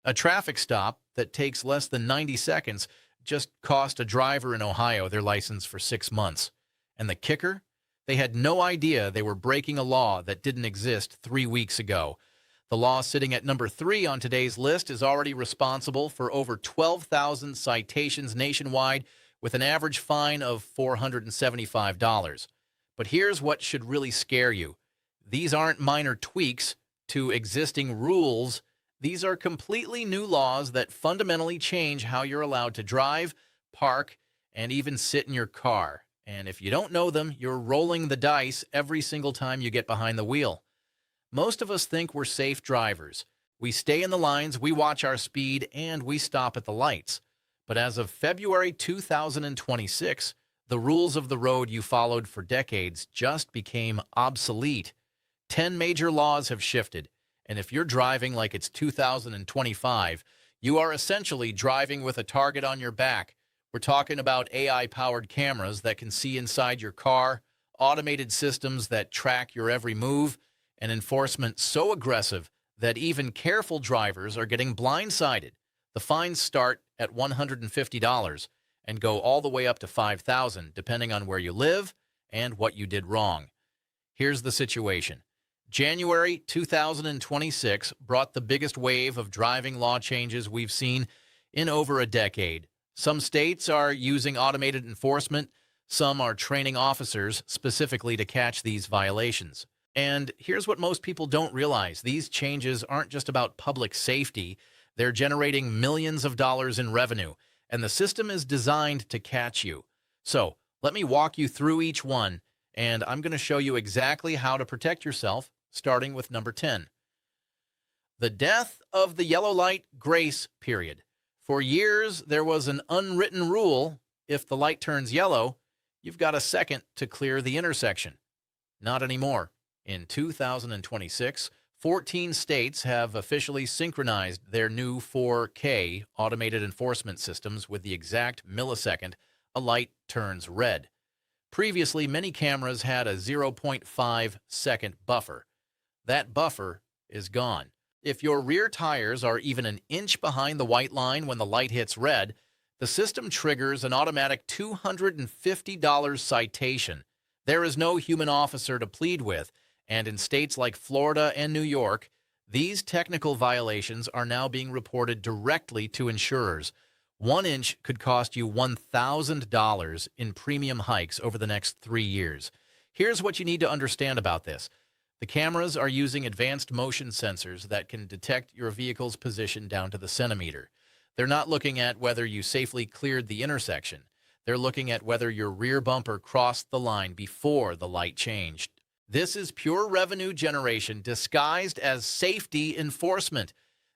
A traffic stop that takes less than 90 seconds just cost a driver in Ohio their license for 6 months. And the kicker? They had no idea they were breaking a law that didn't exist 3 weeks ago. The law sitting at number 3 on today's list is already responsible for over 12,000 citations nationwide with an average fine of $475. But here's what should really scare you. These aren't minor tweaks to existing rules. These are completely new laws that fundamentally change how you're allowed to drive, park, and even sit in your car. And if you don't know them, you're rolling the dice every single time you get behind the wheel. Most of us think we're safe drivers. We stay in the lines, we watch our speed, and we stop at the lights. But as of February 2026, the rules of the road you followed for decades just became obsolete. 10 major laws have shifted, and if you're driving like it's 2025, you are essentially driving with a target on your back. We're talking about AI-powered cameras that can see inside your car, automated systems that track your every move, and enforcement so aggressive that even careful drivers are getting blindsided. The fines start at $150 and go all the way up to $5,000, depending on where you live and what you did wrong. Here's the situation. January 2026 brought the biggest wave of driving law changes we've seen in over a decade. Some states are using automated enforcement. Some are training officers specifically to catch these violations. And here's what most people don't realize. These changes aren't just about public safety. They're generating millions of dollars in revenue, and the system is designed to catch you. So let me walk you through each one, and I'm going to show you exactly how to protect yourself, starting with number 10. The death of the yellow light grace period. For years, there was an unwritten rule: if the light turns yellow, you've got a second to clear the intersection. Not anymore. In 2026, 14 states have officially synchronized their new 4K automated enforcement systems with the exact millisecond a light turns red. Previously, many cameras had a 0.5-second buffer. That buffer is gone. If your rear tires are even an inch behind the white line when the light hits red, the system triggers an automatic $250 citation. There is no human officer to plead with, and in states like Florida and New York, these technical violations are now being reported directly to insurers. 1 inch could cost you $1,000 in premium hikes over the next 3 years. Here's what you need to understand about this. The cameras are using advanced motion sensors that can detect your vehicle's position down to the centimeter. They're not looking at whether you safely cleared the intersection. They're looking at whether your rear bumper crossed the line before the light changed. This is pure revenue generation disguised as safety enforcement.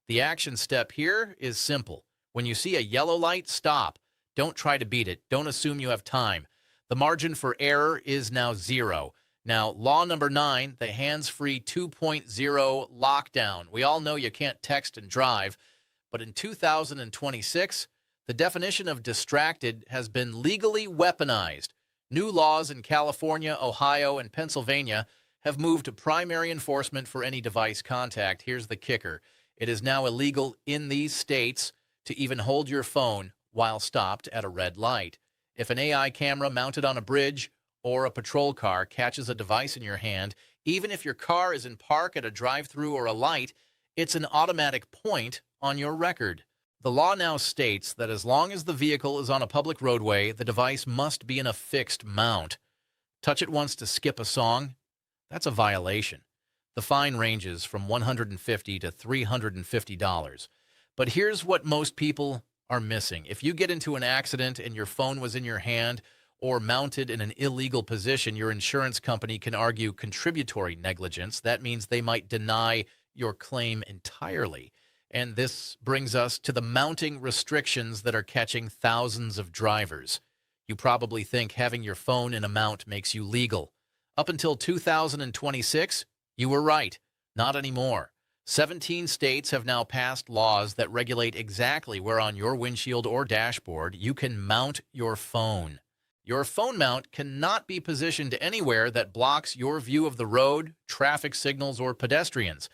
The action step here is simple. When you see a yellow light, stop. Don't try to beat it. Don't assume you have time. The margin for error is now 0. Now, law number 9, the hands-free 2.0 lockdown. We all know you can't text and drive, but in 2026, the definition of distracted has been legally weaponized. New laws in California, Ohio, and Pennsylvania have moved to primary enforcement for any device contact. Here's the kicker. It is now illegal in these states to even hold your phone while stopped at a red light. If an AI camera mounted on a bridge or a patrol car catches a device in your hand, even if your car is in park at a drive-through or a light, it's an automatic point on your record. The law now states that as long as the vehicle is on a public roadway, the device must be in a fixed mount. Touch it once to skip a song? That's a violation. The fine ranges from $150 to $350. But here's what most people are missing. If you get into an accident and your phone was in your hand or mounted in an illegal position, your insurance company can argue contributory negligence. That means they might deny your claim entirely. And this brings us to the mounting restrictions that are catching thousands of drivers. You probably think having your phone in a mount makes you legal. Up until 2026, you were right. Not anymore. 17 states have now passed laws that regulate exactly where on your windshield or dashboard you can mount your phone. Your phone mount cannot be positioned anywhere that blocks your view of the road, traffic signals, or pedestrians.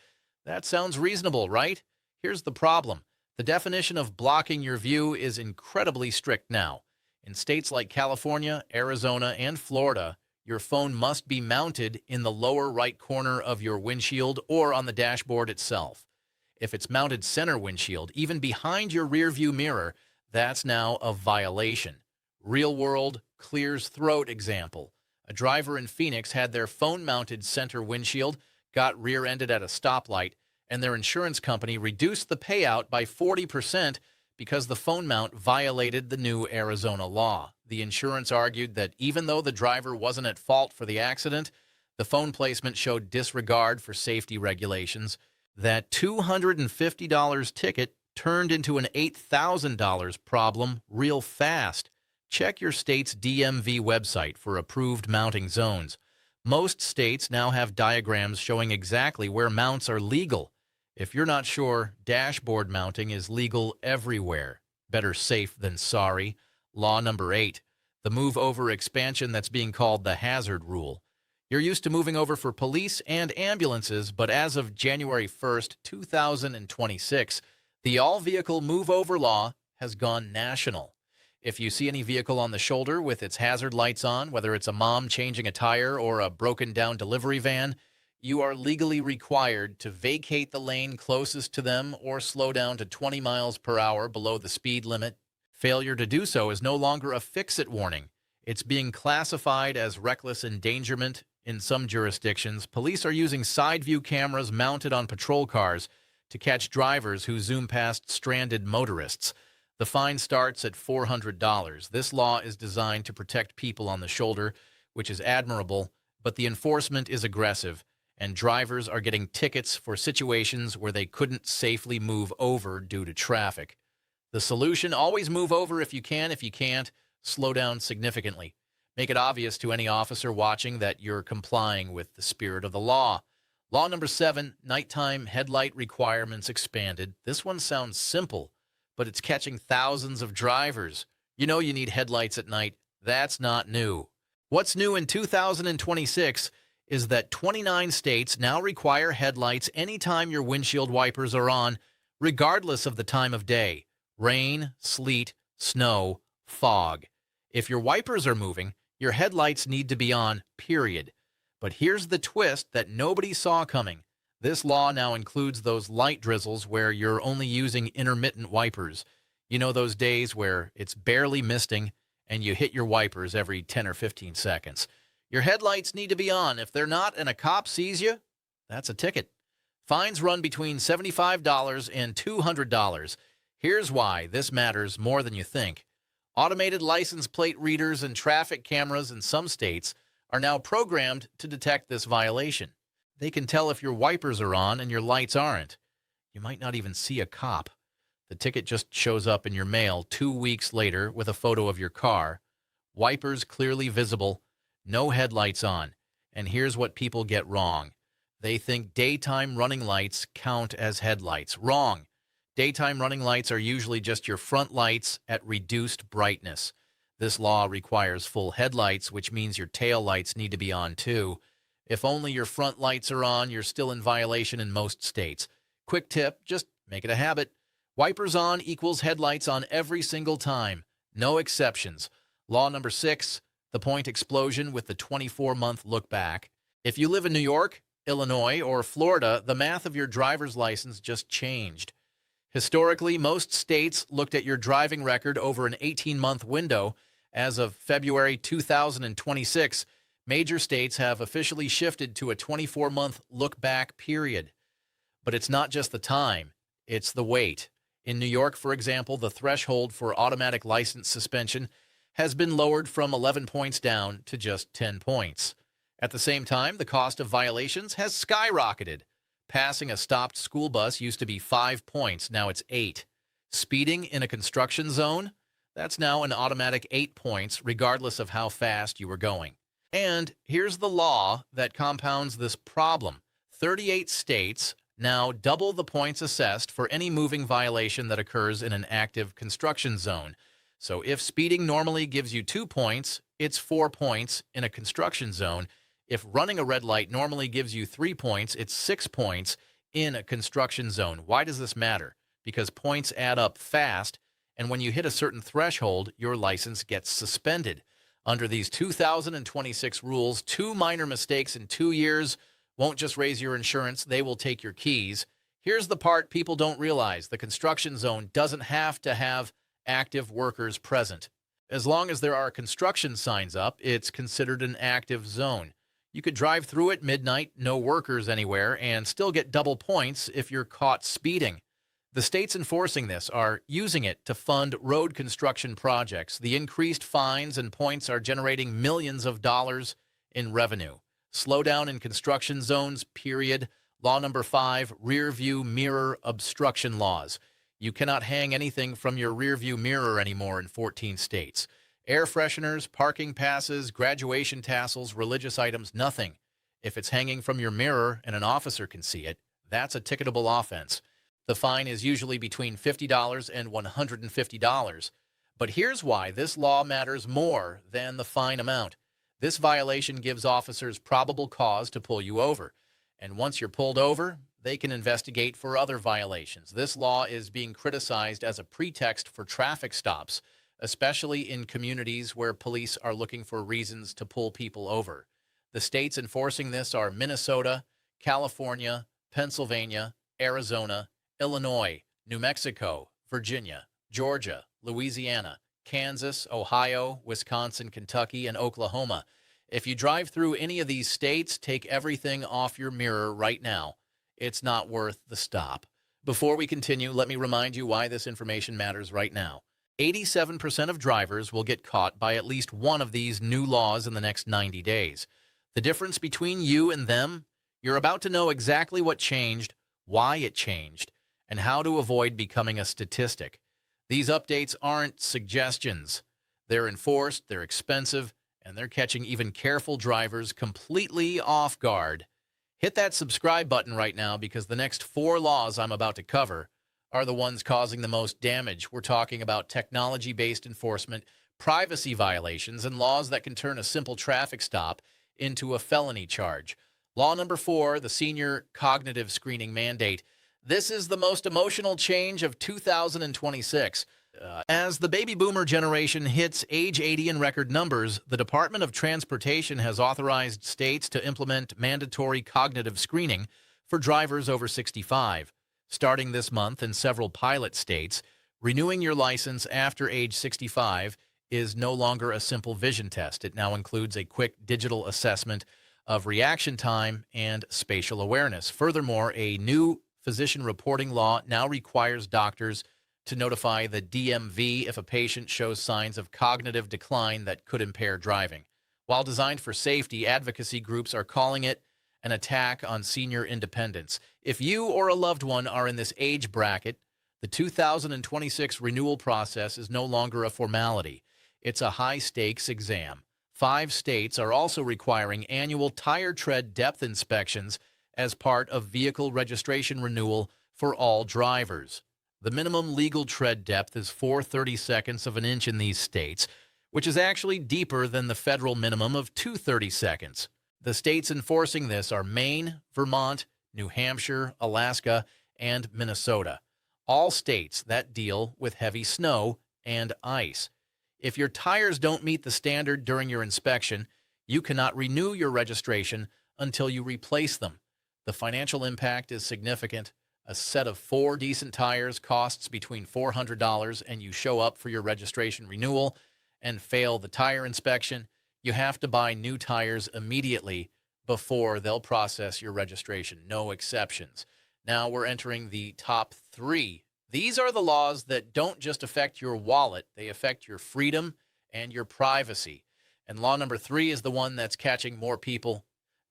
That sounds reasonable, right? Here's the problem. The definition of blocking your view is incredibly strict now. In states like California, Arizona, and Florida, your phone must be mounted in the lower right corner of your windshield or on the dashboard itself. If it's mounted center windshield, even behind your rear view mirror, that's now a violation. Real world, clears throat example. A driver in Phoenix had their phone mounted center windshield, got rear-ended at a stoplight, and their insurance company reduced the payout by 40% because the phone mount violated the new Arizona law. The insurance argued that even though the driver wasn't at fault for the accident, the phone placement showed disregard for safety regulations. That $250 ticket turned into an $8,000 problem real fast. Check your state's DMV website for approved mounting zones. Most states now have diagrams showing exactly where mounts are legal. If you're not sure, dashboard mounting is legal everywhere. Better safe than sorry. Law number 8, the move over expansion that's being called the hazard rule. You're used to moving over for police and ambulances, but as of January 1st, 2026, the all-vehicle move-over law has gone national. If you see any vehicle on the shoulder with its hazard lights on, whether it's a mom changing a tire or a broken-down delivery van, you are legally required to vacate the lane closest to them or slow down to 20 miles per hour below the speed limit. Failure to do so is no longer a fix-it warning. It's being classified as reckless endangerment. In some jurisdictions, police are using side-view cameras mounted on patrol cars to catch drivers who zoom past stranded motorists. The fine starts at $400. This law is designed to protect people on the shoulder, which is admirable, but the enforcement is aggressive, and drivers are getting tickets for situations where they couldn't safely move over due to traffic. The solution: always move over if you can. If you can't, slow down significantly. Make it obvious to any officer watching that you're complying with the spirit of the law. Law number 7, nighttime headlight requirements expanded. This one sounds simple, but it's catching thousands of drivers. You know you need headlights at night. That's not new. What's new in 2026 is that 29 states now require headlights anytime your windshield wipers are on, regardless of the time of day: rain, sleet, snow, fog. If your wipers are moving, your headlights need to be on, period. But here's the twist that nobody saw coming. This law now includes those light drizzles where you're only using intermittent wipers. You know, those days where it's barely misting and you hit your wipers every 10 or 15 seconds. Your headlights need to be on. If they're not and a cop sees you, that's a ticket. Fines run between $75 and $200. Here's why this matters more than you think. Automated license plate readers and traffic cameras in some states are now programmed to detect this violation. They can tell if your wipers are on and your lights aren't. You might not even see a cop. The ticket just shows up in your mail 2 weeks later with a photo of your car. Wipers clearly visible, no headlights on. And here's what people get wrong. They think daytime running lights count as headlights. Wrong. Daytime running lights are usually just your front lights at reduced brightness. This law requires full headlights, which means your tail lights need to be on too. If only your front lights are on, you're still in violation in most states. Quick tip, just make it a habit. Wipers on equals headlights on every single time. No exceptions. Law number 6, the point explosion with the 24-month look back. If you live in New York, Illinois, or Florida, the math of your driver's license just changed. Historically, most states looked at your driving record over an 18-month window. As of February 2026, major states have officially shifted to a 24-month look-back period. But it's not just the time, it's the weight. In New York, for example, the threshold for automatic license suspension has been lowered from 11 points down to just 10 points. At the same time, the cost of violations has skyrocketed. Passing a stopped school bus used to be 5 points, now it's 8. Speeding in a construction zone? That's now an automatic 8 points, regardless of how fast you were going. And here's the law that compounds this problem. 38 states now double the points assessed for any moving violation that occurs in an active construction zone. So if speeding normally gives you 2 points, it's 4 points in a construction zone. If running a red light normally gives you 3 points, it's 6 points in a construction zone. Why does this matter? because points add up fast, and when you hit a certain threshold, your license gets suspended. Under these 2026 rules, 2 minor mistakes in 2 years won't just raise your insurance, they will take your keys. Here's the part people don't realize. The construction zone doesn't have to have active workers present. As long as there are construction signs up, it's considered an active zone. You could drive through at midnight, no workers anywhere, and still get double points if you're caught speeding. The states enforcing this are using it to fund road construction projects. The increased fines and points are generating millions of dollars in revenue. Slow down in construction zones, period. Law number 5, rear view mirror obstruction laws. You cannot hang anything from your rear view mirror anymore in 14 states. Air fresheners, parking passes, graduation tassels, religious items, nothing. If it's hanging from your mirror and an officer can see it, that's a ticketable offense. The fine is usually between $50 and $150. But here's why this law matters more than the fine amount. This violation gives officers probable cause to pull you over. And once you're pulled over, they can investigate for other violations. This law is being criticized as a pretext for traffic stops, especially in communities where police are looking for reasons to pull people over. The states enforcing this are Minnesota, California, Pennsylvania, Arizona, Illinois, New Mexico, Virginia, Georgia, Louisiana, Kansas, Ohio, Wisconsin, Kentucky, and Oklahoma. If you drive through any of these states, take everything off your mirror right now. It's not worth the stop. Before we continue, let me remind you why this information matters right now. 87% of drivers will get caught by at least one of these new laws in the next 90 days. The difference between you and them, you're about to know exactly what changed, why it changed, and how to avoid becoming a statistic. These updates aren't suggestions. They're enforced, they're expensive, and they're catching even careful drivers completely off guard. Hit that subscribe button right now because the next 4 laws I'm about to cover are the ones causing the most damage. We're talking about technology-based enforcement, privacy violations, and laws that can turn a simple traffic stop into a felony charge. Law number 4, the senior cognitive screening mandate. This is the most emotional change of 2026. As the baby boomer generation hits age 80 in record numbers, the Department of Transportation has authorized states to implement mandatory cognitive screening for drivers over 65. Starting this month in several pilot states, renewing your license after age 65 is no longer a simple vision test. It now includes a quick digital assessment of reaction time and spatial awareness. Furthermore, a new physician reporting law now requires doctors to notify the DMV if a patient shows signs of cognitive decline that could impair driving. While designed for safety, advocacy groups are calling it an attack on senior independence. If you or a loved one are in this age bracket, the 2026 renewal process is no longer a formality. It's a high-stakes exam. 5 states are also requiring annual tire tread depth inspections as part of vehicle registration renewal for all drivers. The minimum legal tread depth is 4/32 of an inch in these states, which is actually deeper than the federal minimum of 2/32. The states enforcing this are Maine, Vermont, New Hampshire, Alaska, and Minnesota. All states that deal with heavy snow and ice. If your tires don't meet the standard during your inspection, you cannot renew your registration until you replace them. The financial impact is significant. A set of 4 decent tires costs between $400, and you show up for your registration renewal and fail the tire inspection, you have to buy new tires immediately before they'll process your registration. No exceptions. Now we're entering the top 3. These are the laws that don't just affect your wallet, they affect your freedom and your privacy. And law number 3 is the one that's catching more people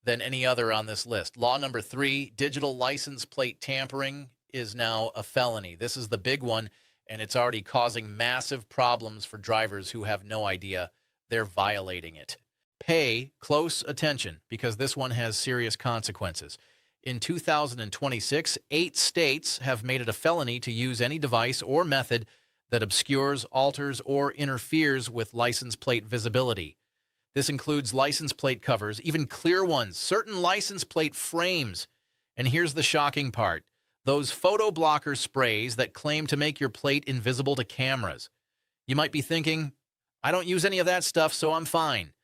than any other on this list. Law number 3, digital license plate tampering is now a felony. This is the big one, and it's already causing massive problems for drivers who have no idea they're violating it. Pay close attention because this one has serious consequences. In 2026, 8 states have made it a felony to use any device or method that obscures, alters, or interferes with license plate visibility. This includes license plate covers, even clear ones, certain license plate frames. And here's the shocking part. those photo blocker sprays that claim to make your plate invisible to cameras. You might be thinking, I don't use any of that stuff, so I'm fine.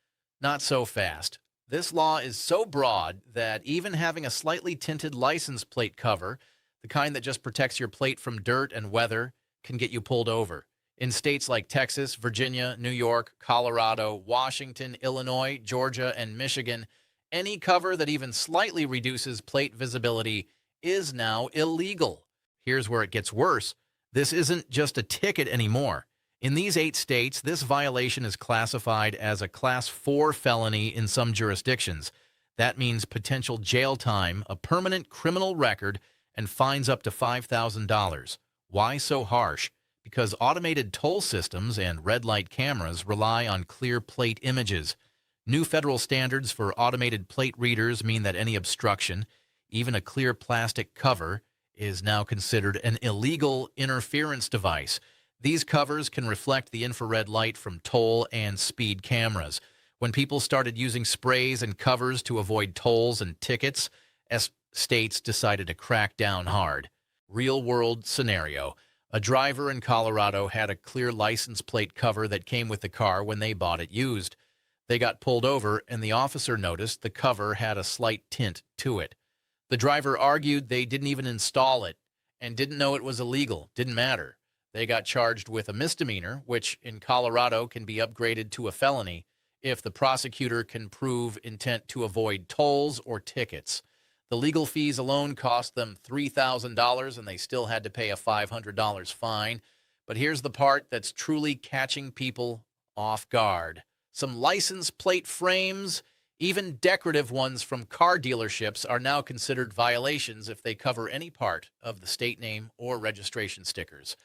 Not so fast. This law is so broad that even having a slightly tinted license plate cover, the kind that just protects your plate from dirt and weather, can get you pulled over. In states like Texas, Virginia, New York, Colorado, Washington, Illinois, Georgia, and Michigan, any cover that even slightly reduces plate visibility is now illegal. Here's where it gets worse. This isn't just a ticket anymore. In these 8 states, this violation is classified as a Class 4 felony in some jurisdictions. That means potential jail time, a permanent criminal record, and fines up to $5,000. Why so harsh? Because automated toll systems and red light cameras rely on clear plate images. New federal standards for automated plate readers mean that any obstruction, even a clear plastic cover, is now considered an illegal interference device. These covers can reflect the infrared light from toll and speed cameras. When people started using sprays and covers to avoid tolls and tickets, states decided to crack down hard. Real-world scenario. A driver in Colorado had a clear license plate cover that came with the car when they bought it used. They got pulled over, and the officer noticed the cover had a slight tint to it. The driver argued they didn't even install it and didn't know it was illegal. Didn't matter. They got charged with a misdemeanor, which in Colorado can be upgraded to a felony if the prosecutor can prove intent to avoid tolls or tickets. The legal fees alone cost them $3,000, and they still had to pay a $500 fine. But here's the part that's truly catching people off guard. Some license plate frames, even decorative ones from car dealerships, are now considered violations if they cover any part of the state name or registration stickers.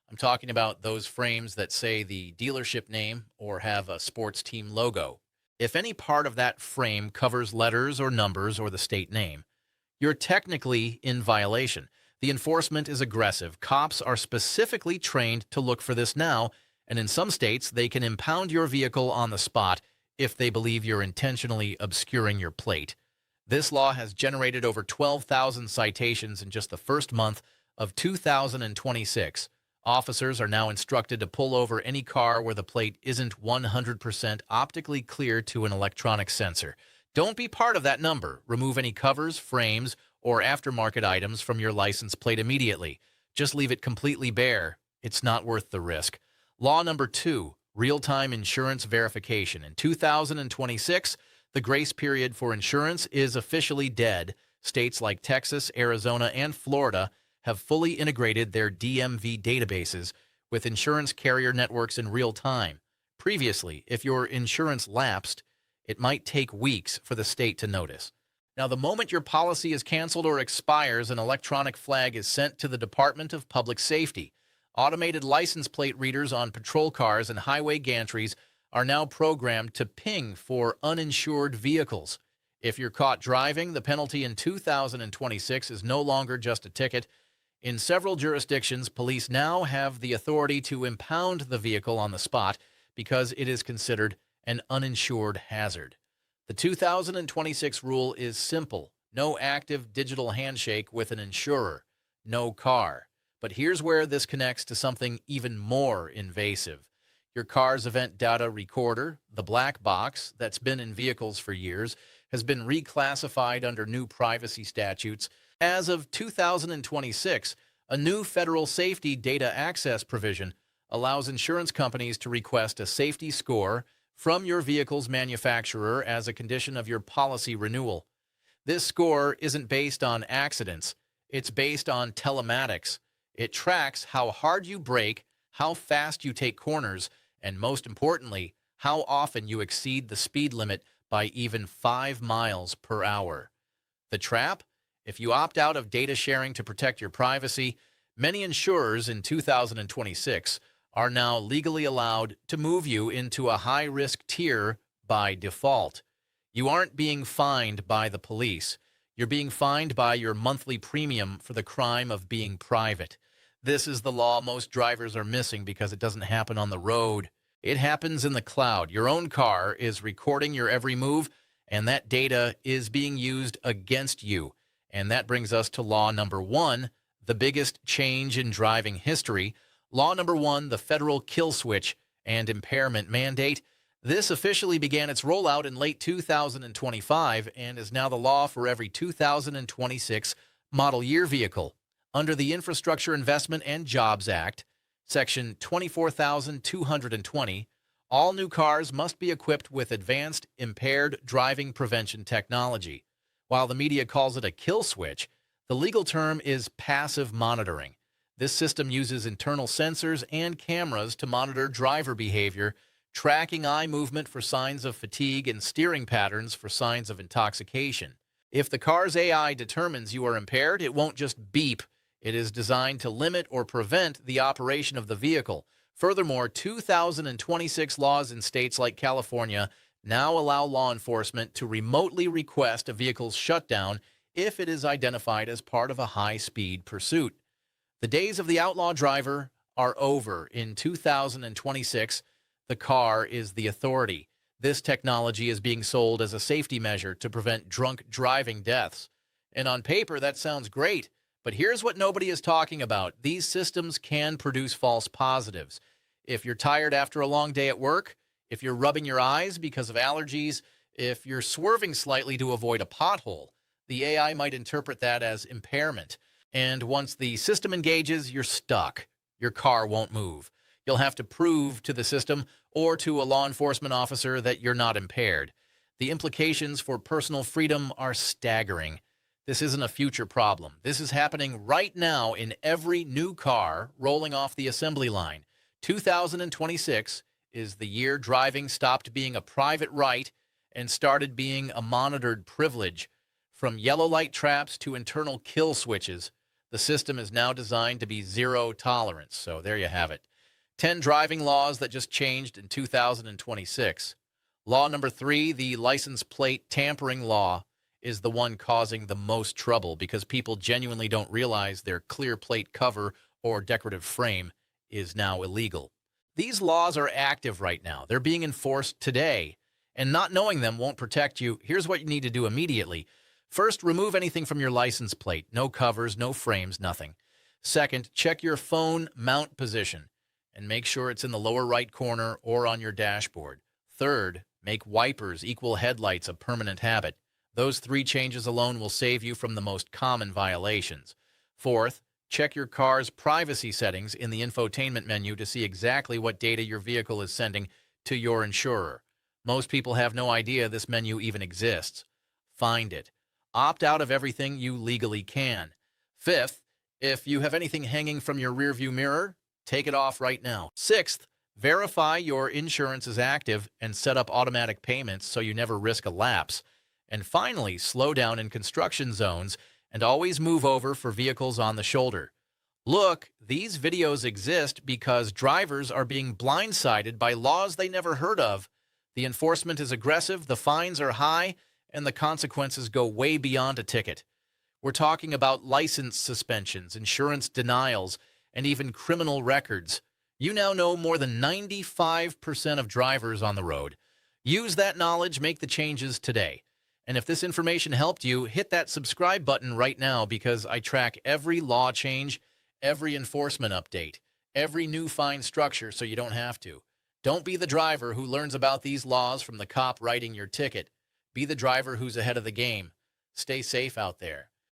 I'm talking about those frames that say the dealership name or have a sports team logo. If any part of that frame covers letters or numbers or the state name, you're technically in violation. The enforcement is aggressive. Cops are specifically trained to look for this now, and in some states, they can impound your vehicle on the spot if they believe you're intentionally obscuring your plate. This law has generated over 12,000 citations in just the first month of 2026. Officers are now instructed to pull over any car where the plate isn't 100% optically clear to an electronic sensor. Don't be part of that number. Remove any covers, frames, or aftermarket items from your license plate immediately. Just leave it completely bare. It's not worth the risk. Law number 2, real-time insurance verification. In 2026, the grace period for insurance is officially dead. States like Texas, Arizona, and Florida have fully integrated their DMV databases with insurance carrier networks in real time. Previously, if your insurance lapsed, it might take weeks for the state to notice. Now, the moment your policy is canceled or expires, an electronic flag is sent to the Department of Public Safety. Automated license plate readers on patrol cars and highway gantries are now programmed to ping for uninsured vehicles. If you're caught driving, the penalty in 2026 is no longer just a ticket. In several jurisdictions, police now have the authority to impound the vehicle on the spot because it is considered an uninsured hazard. The 2026 rule is simple. No active digital handshake with an insurer. No car. But here's where this connects to something even more invasive. Your car's event data recorder, the black box that's been in vehicles for years, has been reclassified under new privacy statutes. As of 2026, a new federal safety data access provision allows insurance companies to request a safety score from your vehicle's manufacturer as a condition of your policy renewal. This score isn't based on accidents. It's based on telematics. It tracks how hard you brake, how fast you take corners, and most importantly, how often you exceed the speed limit by even 5 miles per hour. The trap? If you opt out of data sharing to protect your privacy, many insurers in 2026 are now legally allowed to move you into a high-risk tier by default. You aren't being fined by the police. You're being fined by your monthly premium for the crime of being private. This is the law most drivers are missing because it doesn't happen on the road. It happens in the cloud. Your own car is recording your every move, and that data is being used against you. And that brings us to law number 1, The biggest change in driving history. Law number 1, the federal kill switch and impairment mandate. This officially began its rollout in late 2025 and is now the law for every 2026 model year vehicle. Under the Infrastructure Investment and Jobs Act, Section 24,220, all new cars must be equipped with advanced impaired driving prevention technology. While the media calls it a kill switch, the legal term is passive monitoring. This system uses internal sensors and cameras to monitor driver behavior, tracking eye movement for signs of fatigue and steering patterns for signs of intoxication. If the car's AI determines you are impaired, it won't just beep. It is designed to limit or prevent the operation of the vehicle. Furthermore, 2026 laws in states like California now allow law enforcement to remotely request a vehicle's shutdown if it is identified as part of a high-speed pursuit. The days of the outlaw driver are over. In 2026, the car is the authority. This technology is being sold as a safety measure to prevent drunk driving deaths. And on paper, that sounds great. But here's what nobody is talking about. These systems can produce false positives. If you're tired after a long day at work, if you're rubbing your eyes because of allergies, if you're swerving slightly to avoid a pothole, the AI might interpret that as impairment. And once the system engages, you're stuck. Your car won't move. You'll have to prove to the system or to a law enforcement officer that you're not impaired. The implications for personal freedom are staggering. This isn't a future problem. This is happening right now in every new car rolling off the assembly line. 2026 is the year driving stopped being a private right and started being a monitored privilege. From yellow light traps to internal kill switches, the system is now designed to be zero tolerance. So there you have it. 10 driving laws that just changed in 2026. Law number 3, the license plate tampering law, is the one causing the most trouble because people genuinely don't realize their clear plate cover or decorative frame is now illegal. These laws are active right now. They're being enforced today, and not knowing them won't protect you. Here's what you need to do immediately. First, remove anything from your license plate. No covers, no frames, nothing. Second, check your phone mount position and make sure it's in the lower right corner or on your dashboard. Third, make wipers equal headlights a permanent habit. Those 3 changes alone will save you from the most common violations. Fourth, check your car's privacy settings in the infotainment menu to see exactly what data your vehicle is sending to your insurer. Most people have no idea this menu even exists. Find it. Opt out of everything you legally can. Fifth, if you have anything hanging from your rearview mirror, take it off right now. Sixth, verify your insurance is active and set up automatic payments so you never risk a lapse. And finally, slow down in construction zones and always move over for vehicles on the shoulder. Look, these videos exist because drivers are being blindsided by laws they never heard of. The enforcement is aggressive, the fines are high, and the consequences go way beyond a ticket. We're talking about license suspensions, insurance denials, and even criminal records. You now know more than 95% of drivers on the road. Use that knowledge, make the changes today. And if this information helped you, hit that subscribe button right now because I track every law change, every enforcement update, every new fine structure so you don't have to. Don't be the driver who learns about these laws from the cop writing your ticket. Be the driver who's ahead of the game. Stay safe out there.